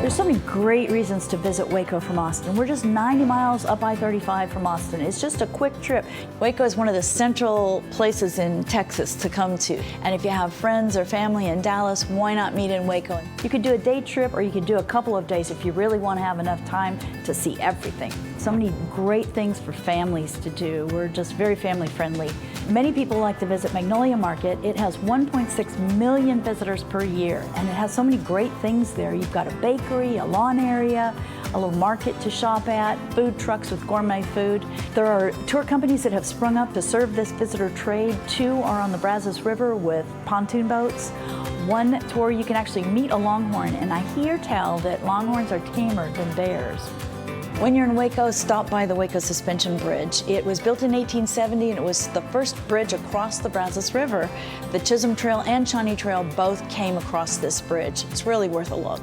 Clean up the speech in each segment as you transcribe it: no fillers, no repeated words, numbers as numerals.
There's so many great reasons to visit Waco from Austin. We're just 90 miles up I-35 from Austin. It's just a quick trip. Waco is one of the central places in Texas to come to. And if you have friends or family in Dallas, why not meet in Waco? You could do a day trip or you could do a couple of days if you really want to have enough time to see everything. So many great things for families to do. We're just very family friendly. Many people like to visit Magnolia Market. It has 1.6 million visitors per year, and it has so many great things there. You've got a bakery, a lawn area, a little market to shop at, food trucks with gourmet food. There are tour companies that have sprung up to serve this visitor trade. 2 are on the Brazos River with pontoon boats. 1 tour you can actually meet a longhorn, and I hear tell that longhorns are tamer than bears. When you're in Waco, stop by the Waco Suspension Bridge. It was built in 1870 and it was the first bridge across the Brazos River. The Chisholm Trail and Shawnee Trail both came across this bridge. It's really worth a look.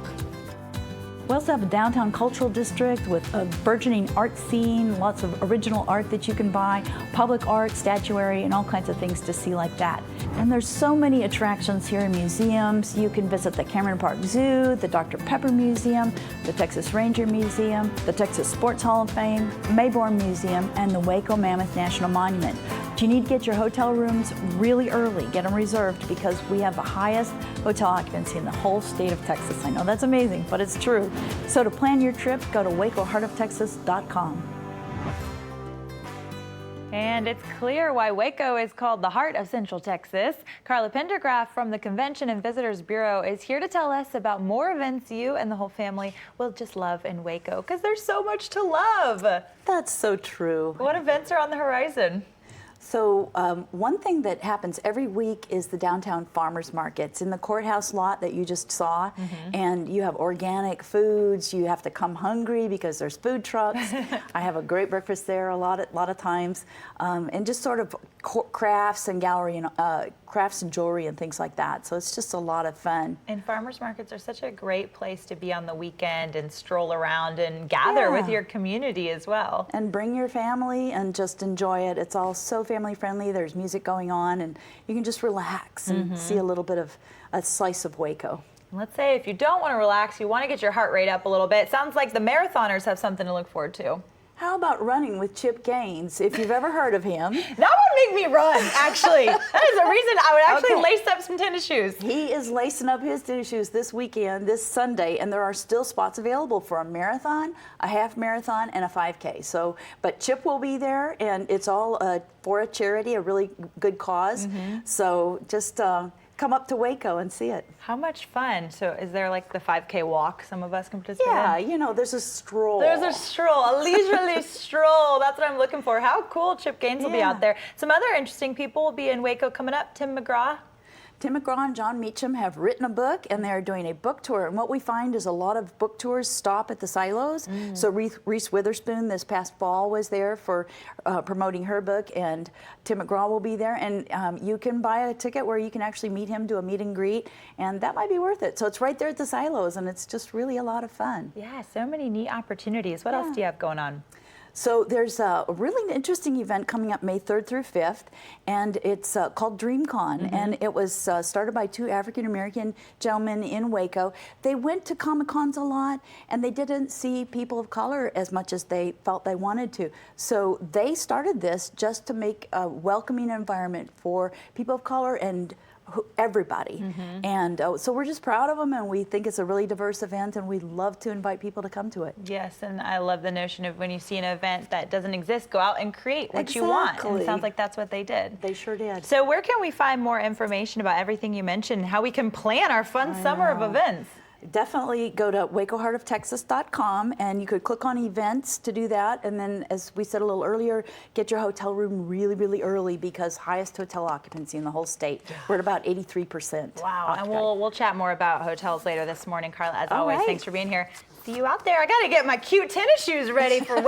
We also have a downtown cultural district with a burgeoning art scene, lots of original art that you can buy, public art, statuary, and all kinds of things to see like that. And there's so many attractions here in museums. You can visit the Cameron Park Zoo, the Dr. Pepper Museum, the Texas Ranger Museum, the Texas Sports Hall of Fame, Mayborn Museum, and the Waco Mammoth National Monument. But you need to get your hotel rooms really early, get them reserved, because we have the highest hotel occupancy in the whole state of Texas. I know that's amazing, but it's true. So to plan your trip, go to wacoheartoftexas.com. And it's clear why Waco is called the heart of Central Texas. Carla Pendergraft from the Convention and Visitors Bureau is here to tell us about more events you and the whole family will just love in Waco, because there's so much to love. That's so true. What events are on the horizon? So one thing that happens every week is the downtown farmers markets in the courthouse lot that you just saw. And you have organic foods. You have to come hungry because there's food trucks. I have a great breakfast there a lot of times, and just sort of crafts and gallery and crafts and jewelry and things like that. So it's just a lot of fun. And farmers markets are such a great place to be on the weekend and stroll around and gather with your community as well. And bring your family and just enjoy it. It's all so family friendly. There's music going on and you can just relax and see a little bit of a slice of Waco. Let's say if you don't want to relax, you want to get your heart rate up a little bit. Sounds like the marathoners have something to look forward to. How about running with Chip Gaines, if you've ever heard of him? That would make me run, actually. That is a reason I would actually lace up some tennis shoes. He is lacing up his tennis shoes this weekend, this Sunday, and there are still spots available for a marathon, a half marathon, and a 5K. So, but Chip will be there, and it's all for a charity, a really good cause. So just come up to Waco and see it. How much fun. So is there like the 5K walk some of us can participate in? Yeah, you know, there's a stroll. There's a stroll, a leisurely stroll. That's what I'm looking for. How cool Chip Gaines will be out there. Some other interesting people will be in Waco coming up. Tim McGraw. Tim McGraw and John Meacham have written a book, and they're doing a book tour. And what we find is a lot of book tours stop at the silos. So Reese Witherspoon this past fall was there for promoting her book, and Tim McGraw will be there. And you can buy a ticket where you can actually meet him, do a meet and greet, and that might be worth it. So it's right there at the silos, and it's just really a lot of fun. Yeah, so many neat opportunities. What else do you have going on? So there's a really interesting event coming up May 3rd through 5th, and it's called DreamCon, and it was started by 2 African-American gentlemen in Waco. They went to Comic-Cons a lot, and they didn't see people of color as much as they felt they wanted to. So they started this just to make a welcoming environment for people of color and everybody. And so we're just proud of them, and we think it's a really diverse event, and we love to invite people to come to it. Yes, and I love the notion of when you see an event that doesn't exist, go out and create what you want. And it sounds like that's what they did. They sure did. So where can we find more information about everything you mentioned, how we can plan our fun summer of events? Definitely go to wacoheartoftexas.com, and you could click on events to do that. And then, as we said a little earlier, get your hotel room really, really early, because highest hotel occupancy in the whole state. We're at about 83%. Wow, occupied. and we'll chat more about hotels later this morning, Carla. As always, thanks for being here. See you out there. I got to get my cute tennis shoes ready for